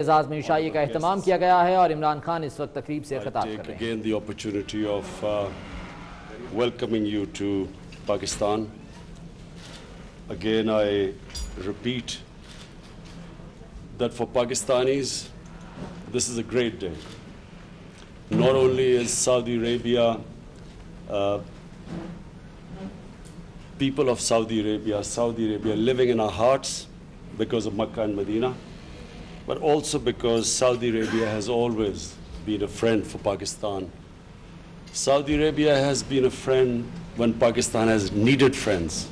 एजाज़ में इशाई का एहतमाम किया गया है और इमरान खान इस वक्त तकरीब से खिताब कर रहे हैं। Again, the opportunity of welcoming you to Pakistan. Again, I repeat that for Pakistanis, this is a great day. Not only is Saudi Arabia, people of Saudi Arabia living in our hearts because of Makkah and Medina, but also because Saudi Arabia has always been a friend for Pakistan. Saudi Arabia has been a friend when Pakistan has needed friends.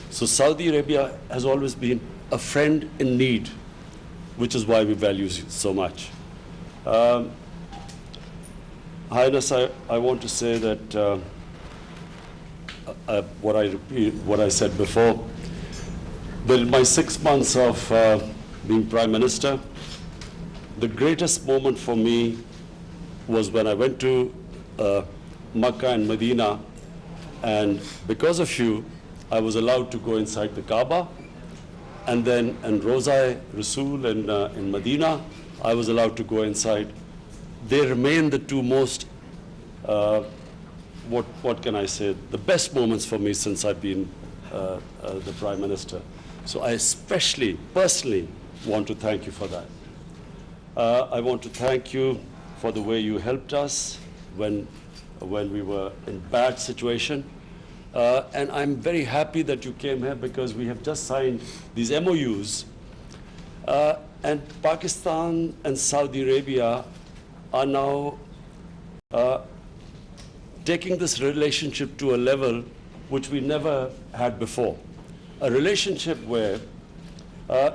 So Saudi Arabia has always been a friend in need, which is why we value you so much. Highness, I want to say that what I said before, that in my 6 months of being Prime Minister, the greatest moment for me was when I went to Makkah and Medina, and because of you, I was allowed to go inside the Kaaba, and then in Roza Rasul in Medina, I was allowed to go inside. They remain the two most, what can I say, the best moments for me since I've been the Prime Minister. So I especially, personally, want to thank you for that. I want to thank you for the way you helped us when we were in bad situation. And I'm very happy that you came here because we have just signed these MOUs. And Pakistan and Saudi Arabia are now taking this relationship to a level which we never had before. A relationship where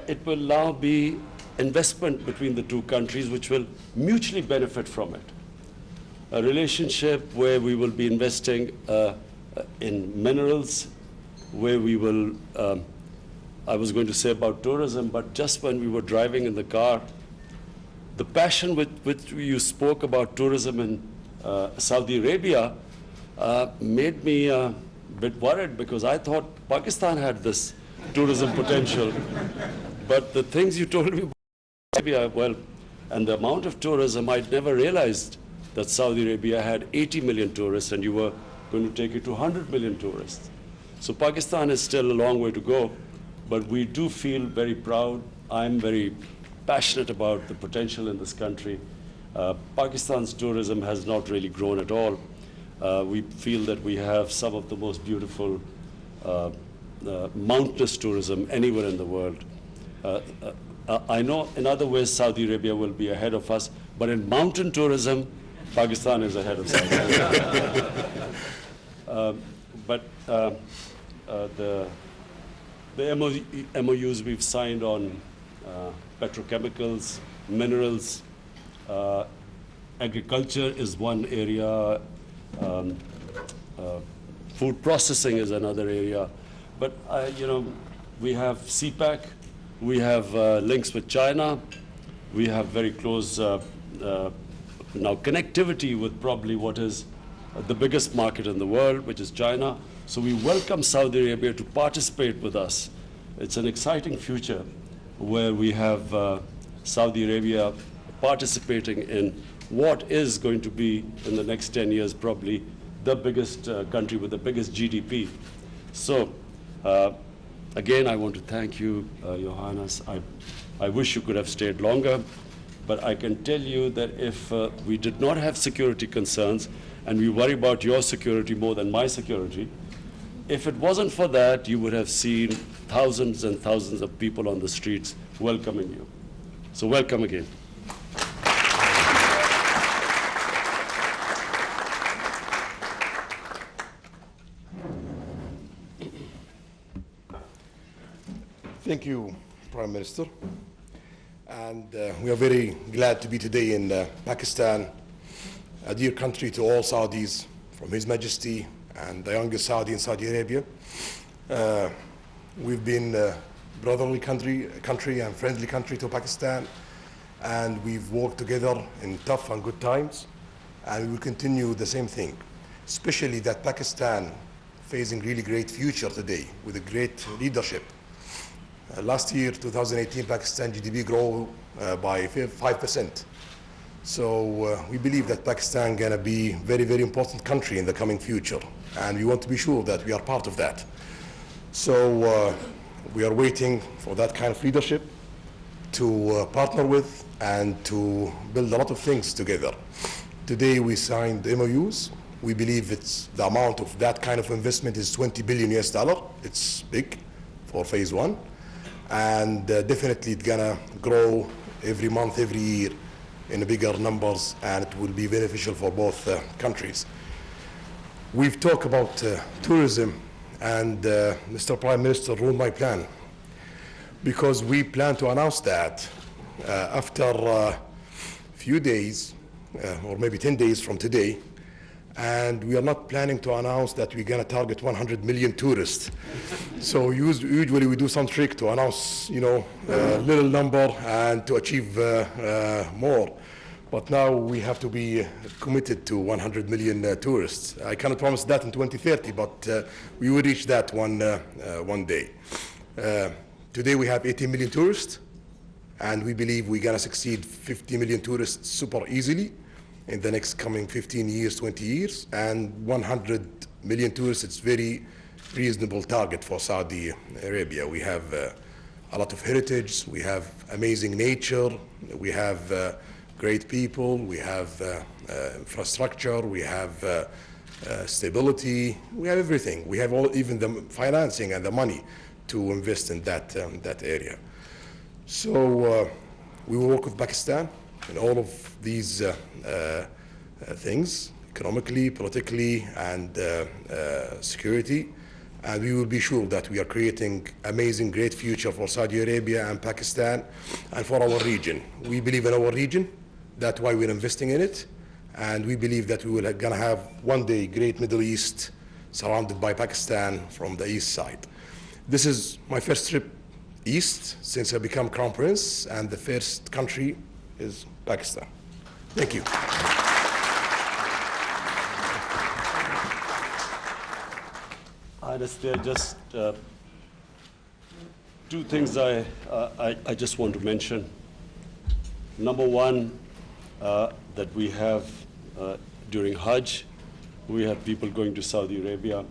it will now be investment between the two countries which will mutually benefit from it. A relationship where we will be investing in minerals, where we will, I was going to say about tourism, but just when we were driving in the car, the passion with which you spoke about tourism in Saudi Arabia made me a bit worried because I thought Pakistan had this tourism potential. But the things you told me about Arabia, well, and the amount of tourism, I'd never realized that Saudi Arabia had 80 million tourists and you were going to take it to 100 million tourists. So Pakistan is still a long way to go, but we do feel very proud. I'm very passionate about the potential in this country. Pakistan's tourism has not really grown at all. We feel that we have some of the most beautiful mountainous tourism anywhere in the world. I know in other ways Saudi Arabia will be ahead of us, but in mountain tourism, Pakistan is ahead of Saudi Arabia. The MOUs we've signed on petrochemicals, minerals, agriculture is one area, food processing is another area. But, you know, we have CPAC, we have links with China, we have very close now connectivity with probably what is the biggest market in the world, which is China. So we welcome Saudi Arabia to participate with us. It's an exciting future where we have Saudi Arabia participating in what is going to be in the next 10 years probably the biggest country with the biggest GDP. So again, I want to thank you, Your Highness. I wish you could have stayed longer, but I can tell you that if we did not have security concerns and we worry about your security more than my security, if it wasn't for that, you would have seen thousands and thousands of people on the streets welcoming you. So welcome again. Thank you, Prime Minister. And we are very glad to be today in Pakistan, a dear country to all Saudis, from His Majesty and the youngest Saudi in Saudi Arabia. We've been a brotherly country and friendly country to Pakistan, and we've worked together in tough and good times, and we will continue the same thing, especially that Pakistan facing really great future today with a great leadership last year, 2018, Pakistan GDP grew by 5%. So we believe that Pakistan gonna be very, very important country in the coming future, and we want to be sure that we are part of that. So we are waiting for that kind of leadership to partner with and to build a lot of things together. Today we signed MOUs. We believe the amount of that kind of investment is $20 billion US. It's big for phase one, and definitely it's gonna grow every month, every year in bigger numbers, and it will be beneficial for both countries. We've talked about tourism, and Mr. Prime Minister ruled my plan, because we plan to announce that after a few days, or maybe 10 days from today, and we are not planning to announce that we're going to target 100 million tourists. So usually we do some trick to announce, a little number and to achieve more. But now we have to be committed to 100 million tourists. I cannot promise that in 2030, but we will reach that one day. Today we have 80 million tourists, and we believe we're going to succeed 50 million tourists super easily in the next coming 15 years, 20 years, and 100 million tourists, it's very reasonable target for Saudi Arabia. We have a lot of heritage, we have amazing nature, we have great people, we have infrastructure, we have stability, we have everything. We have even the financing and the money to invest in that area. So we will work with Pakistan in all of these things, economically, politically, and security. And we will be sure that we are creating amazing, great future for Saudi Arabia and Pakistan and for our region. We believe in our region. That's why we're investing in it. And we believe that we will gonna have one day great Middle East surrounded by Pakistan from the east side. This is my first trip east since I became Crown Prince, and the first country is Pakistan. Thank you. Honestly, just two things I just want to mention. Number one, that we have during Hajj, we have people going to Saudi Arabia,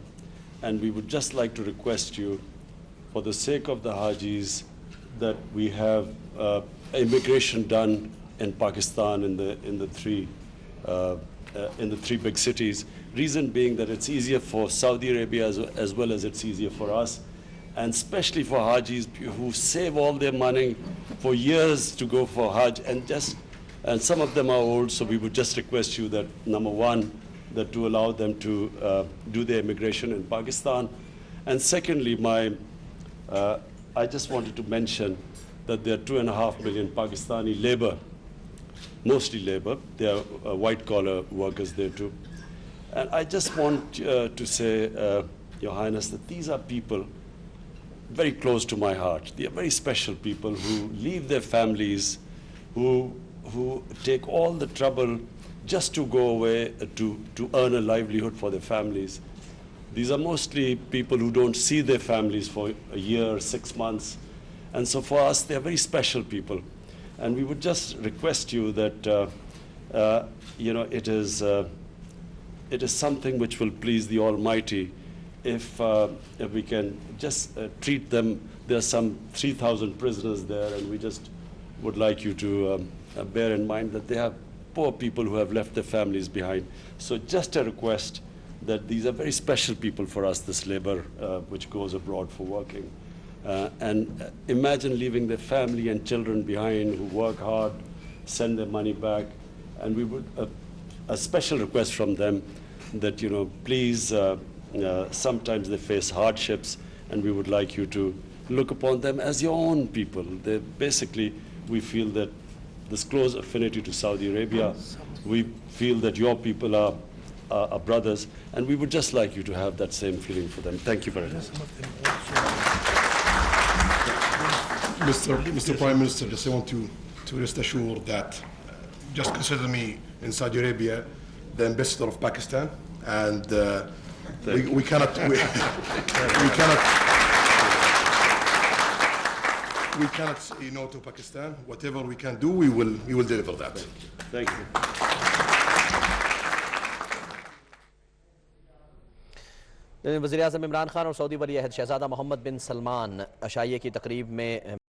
and we would just like to request you, for the sake of the Hajis, that we have immigration done in Pakistan in the three big cities. Reason being that it's easier for Saudi Arabia as well as it's easier for us, and especially for Hajis who save all their money for years to go for Hajj, and some of them are old, so we would just request you that, number one, that to allow them to do their immigration in Pakistan. And secondly, I just wanted to mention that there are 2.5 million Pakistani labor, mostly labor. There are white-collar workers there too. And I just want to say, Your Highness, that these are people very close to my heart. They are very special people who leave their families, who take all the trouble just to go away to earn a livelihood for their families. These are mostly people who don't see their families for a year, 6 months. And so for us, they're very special people. And we would just request you that, it is something which will please the Almighty if we can just treat them. There are some 3,000 prisoners there, and we just would like you to bear in mind that they have poor people who have left their families behind. So just a request that these are very special people for us, this labor which goes abroad for working. And imagine leaving their family and children behind who work hard, send their money back, and we would, a special request from them that, please, sometimes they face hardships, and we would like you to look upon them as your own people. They basically, we feel that this close affinity to Saudi Arabia, we feel that your people are brothers, and we would just like you to have that same feeling for them. Thank you very much. Mr. Prime Minister, just I want to rest assured that just consider me in Saudi Arabia the ambassador of Pakistan, and we cannot we cannot say no to Pakistan. Whatever we can do, we will deliver that. Thank you. वज़ीर-ए-आज़म इमरान खान और Saudi वली अहद शहज़ादा मोहम्मद बिन सलमान अशाइये की तकरीब में